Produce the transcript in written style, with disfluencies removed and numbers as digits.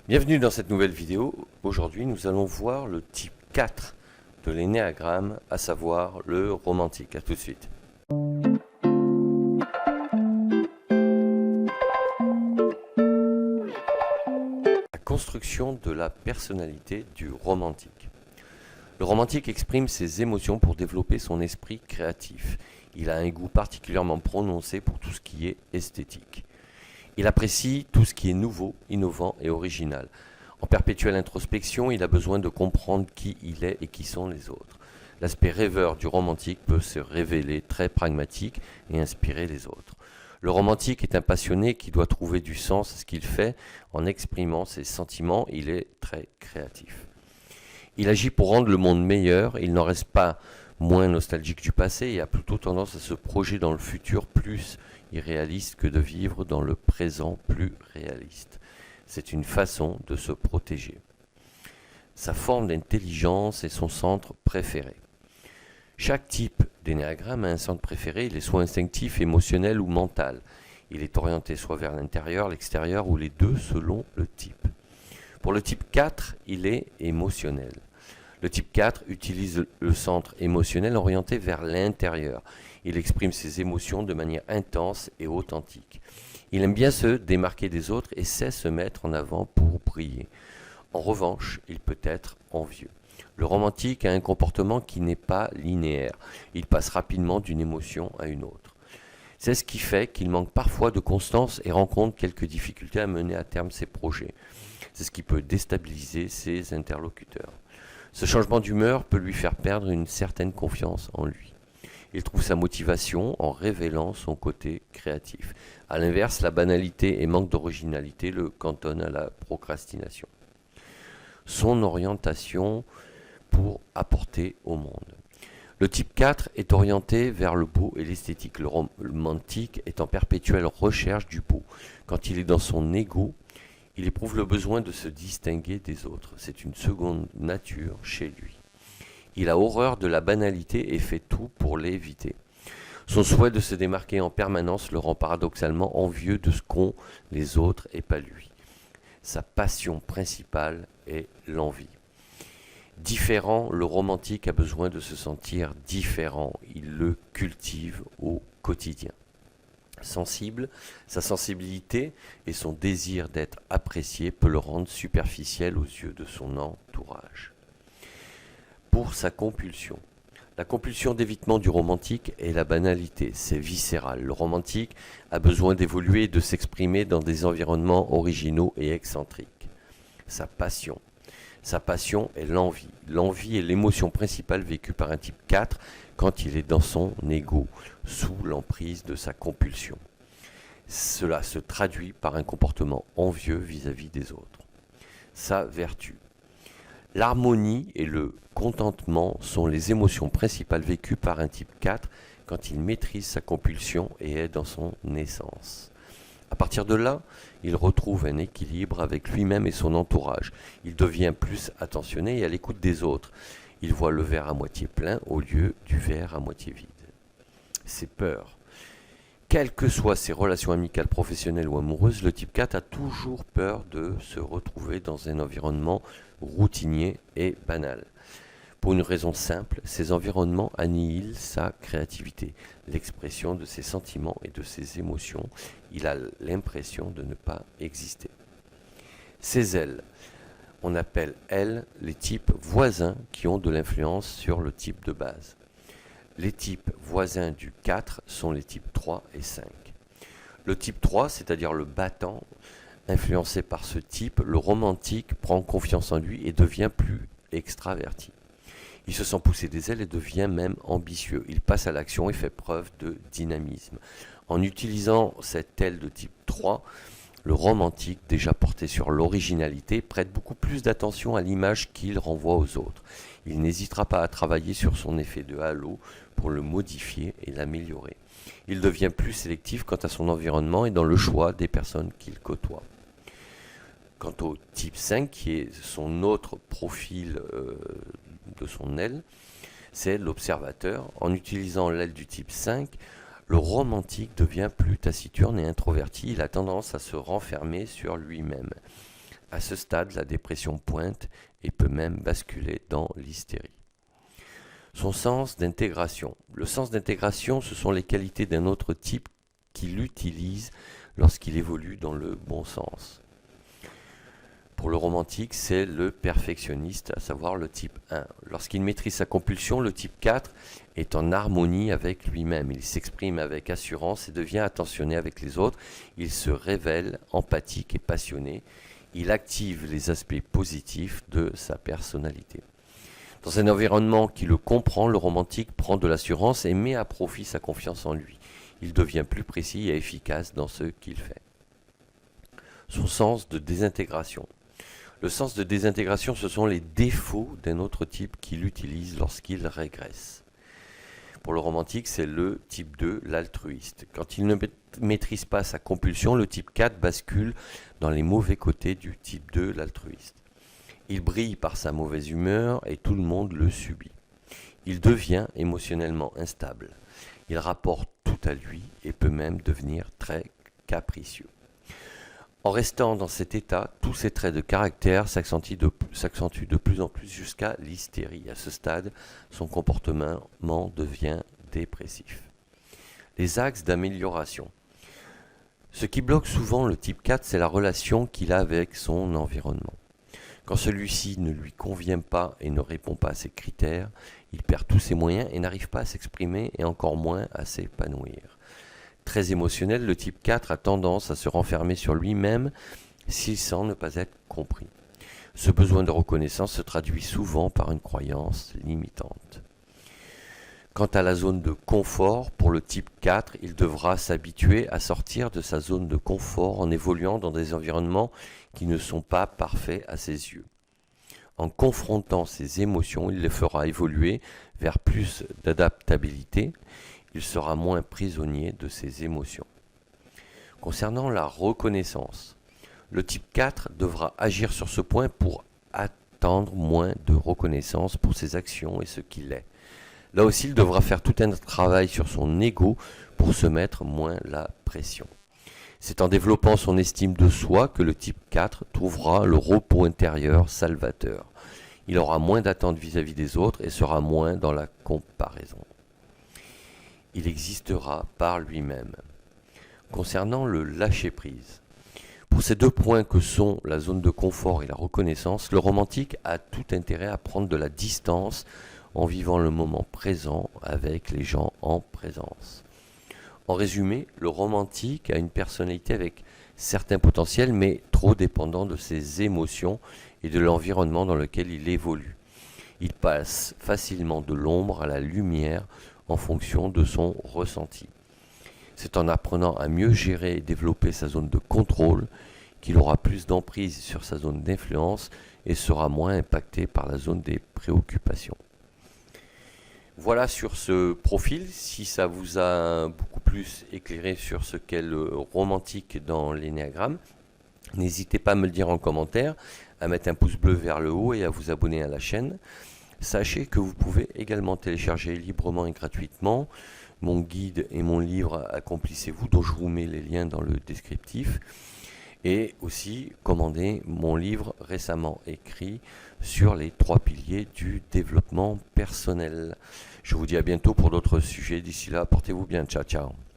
Bienvenue dans cette nouvelle vidéo. Aujourd'hui, nous allons voir le type 4 de l'énéagramme, à savoir le romantique. A tout de suite. La construction de la personnalité du romantique. Le romantique exprime ses émotions pour développer son esprit créatif. Il a un goût particulièrement prononcé pour tout ce qui est esthétique. Il apprécie tout ce qui est nouveau, innovant et original. En perpétuelle introspection, il a besoin de comprendre qui il est et qui sont les autres. L'aspect rêveur du romantique peut se révéler très pragmatique et inspirer les autres. Le romantique est un passionné qui doit trouver du sens à ce qu'il fait en exprimant ses sentiments. Il est très créatif. Il agit pour rendre le monde meilleur. Il n'en reste pas moins nostalgique du passé et a plutôt tendance à se projeter dans le futur plus irréaliste que de vivre dans le présent plus réaliste. C'est une façon de se protéger. Sa forme d'intelligence est son centre préféré. Chaque type d'énéagramme a un centre préféré, il est soit instinctif, émotionnel ou mental. Il est orienté soit vers l'intérieur, l'extérieur ou les deux selon le type. Pour le type 4, il est émotionnel. Le type 4 utilise le centre émotionnel orienté vers l'intérieur. Il exprime ses émotions de manière intense et authentique. Il aime bien se démarquer des autres et sait se mettre en avant pour briller. En revanche, il peut être envieux. Le romantique a un comportement qui n'est pas linéaire. Il passe rapidement d'une émotion à une autre. C'est ce qui fait qu'il manque parfois de constance et rencontre quelques difficultés à mener à terme ses projets. C'est ce qui peut déstabiliser ses interlocuteurs. Ce changement d'humeur peut lui faire perdre une certaine confiance en lui. Il trouve sa motivation en révélant son côté créatif. A l'inverse, la banalité et manque d'originalité le cantonnent à la procrastination. Son orientation pour apporter au monde. Le type 4 est orienté vers le beau et l'esthétique. Le romantique est en perpétuelle recherche du beau. Quand il est dans son ego, il éprouve le besoin de se distinguer des autres. C'est une seconde nature chez lui. Il a horreur de la banalité et fait tout pour l'éviter. Son souhait de se démarquer en permanence le rend paradoxalement envieux de ce qu'ont les autres et pas lui. Sa passion principale est l'envie. Différent, le romantique a besoin de se sentir différent. Il le cultive au quotidien. Sensible, sa sensibilité et son désir d'être apprécié peut le rendre superficiel aux yeux de son entourage. Pour sa compulsion. La compulsion d'évitement du romantique est la banalité, c'est viscéral. Le romantique a besoin d'évoluer et de s'exprimer dans des environnements originaux et excentriques. Sa passion. Sa passion est l'envie. L'envie est l'émotion principale vécue par un type 4 quand il est dans son ego, sous l'emprise de sa compulsion. Cela se traduit par un comportement envieux vis-à-vis des autres. Sa vertu. L'harmonie et le contentement sont les émotions principales vécues par un type 4 quand il maîtrise sa compulsion et est dans son essence. À partir de là, il retrouve un équilibre avec lui-même et son entourage. Il devient plus attentionné et à l'écoute des autres. Il voit le verre à moitié plein au lieu du verre à moitié vide. Ses peurs. Quelles que soient ses relations amicales, professionnelles ou amoureuses, le type 4 a toujours peur de se retrouver dans un environnement routinier et banal. Pour une raison simple, ces environnements annihilent sa créativité, l'expression de ses sentiments et de ses émotions. Il a l'impression de ne pas exister. Ses ailes. On appelle elles les types voisins qui ont de l'influence sur le type de base. Les types voisins du 4 sont les types 3 et 5. Le type 3, c'est-à-dire le battant, influencé par ce type, le romantique prend confiance en lui et devient plus extraverti. Il se sent pousser des ailes et devient même ambitieux. Il passe à l'action et fait preuve de dynamisme. En utilisant cette aile de type 3, le romantique, déjà porté sur l'originalité, prête beaucoup plus d'attention à l'image qu'il renvoie aux autres. Il n'hésitera pas à travailler sur son effet de halo pour le modifier et l'améliorer. Il devient plus sélectif quant à son environnement et dans le choix des personnes qu'il côtoie. Quant au type 5, qui est son autre profil de son aile, c'est l'observateur. En utilisant l'aile du type 5, le romantique devient plus taciturne et introverti. Il a tendance à se renfermer sur lui-même. À ce stade, la dépression pointe et peut même basculer dans l'hystérie. Son sens d'intégration. Le sens d'intégration, ce sont les qualités d'un autre type qu'il utilise lorsqu'il évolue dans le bon sens. Pour le romantique, c'est le perfectionniste, à savoir le type 1. Lorsqu'il maîtrise sa compulsion, le type 4 est en harmonie avec lui-même. Il s'exprime avec assurance et devient attentionné avec les autres. Il se révèle empathique et passionné. Il active les aspects positifs de sa personnalité. Dans un environnement qui le comprend, le romantique prend de l'assurance et met à profit sa confiance en lui. Il devient plus précis et efficace dans ce qu'il fait. Son sens de désintégration. Le sens de désintégration, ce sont les défauts d'un autre type qu'il utilise lorsqu'il régresse. Pour le romantique, c'est le type 2, l'altruiste. Quand il ne maîtrise pas sa compulsion, le type 4 bascule dans les mauvais côtés du type 2, l'altruiste. Il brille par sa mauvaise humeur et tout le monde le subit. Il devient émotionnellement instable. Il rapporte tout à lui et peut même devenir très capricieux. En restant dans cet état, tous ses traits de caractère s'accentuent de plus en plus jusqu'à l'hystérie. À ce stade, son comportement devient dépressif. Les axes d'amélioration. Ce qui bloque souvent le type 4, c'est la relation qu'il a avec son environnement. Quand celui-ci ne lui convient pas et ne répond pas à ses critères, il perd tous ses moyens et n'arrive pas à s'exprimer et encore moins à s'épanouir. Très émotionnel, le type 4 a tendance à se renfermer sur lui-même s'il sent ne pas être compris. Ce besoin de reconnaissance se traduit souvent par une croyance limitante. Quant à la zone de confort, pour le type 4, il devra s'habituer à sortir de sa zone de confort en évoluant dans des environnements qui ne sont pas parfaits à ses yeux. En confrontant ses émotions, il les fera évoluer vers plus d'adaptabilité. Il sera moins prisonnier de ses émotions. Concernant la reconnaissance, le type 4 devra agir sur ce point pour attendre moins de reconnaissance pour ses actions et ce qu'il est. Là aussi, il devra faire tout un travail sur son ego pour se mettre moins la pression. C'est en développant son estime de soi que le type 4 trouvera le repos intérieur salvateur. Il aura moins d'attentes vis-à-vis des autres et sera moins dans la comparaison. Il existera par lui-même. Concernant le lâcher-prise, pour ces deux points que sont la zone de confort et la reconnaissance, le romantique a tout intérêt à prendre de la distance en vivant le moment présent avec les gens en présence. En résumé, le romantique a une personnalité avec certains potentiels, mais trop dépendant de ses émotions et de l'environnement dans lequel il évolue. Il passe facilement de l'ombre à la lumière en fonction de son ressenti. C'est en apprenant à mieux gérer et développer sa zone de contrôle qu'il aura plus d'emprise sur sa zone d'influence et sera moins impacté par la zone des préoccupations. Voilà sur ce profil, si ça vous a beaucoup plus éclairé sur ce qu'est le romantique dans l'énéagramme, n'hésitez pas à me le dire en commentaire, à mettre un pouce bleu vers le haut et à vous abonner à la chaîne. Sachez que vous pouvez également télécharger librement et gratuitement mon guide et mon livre Accomplissez-vous, dont je vous mets les liens dans le descriptif, et aussi commander mon livre récemment écrit sur les 3 piliers du développement personnel. Je vous dis à bientôt pour d'autres sujets. D'ici là, portez-vous bien. Ciao, ciao.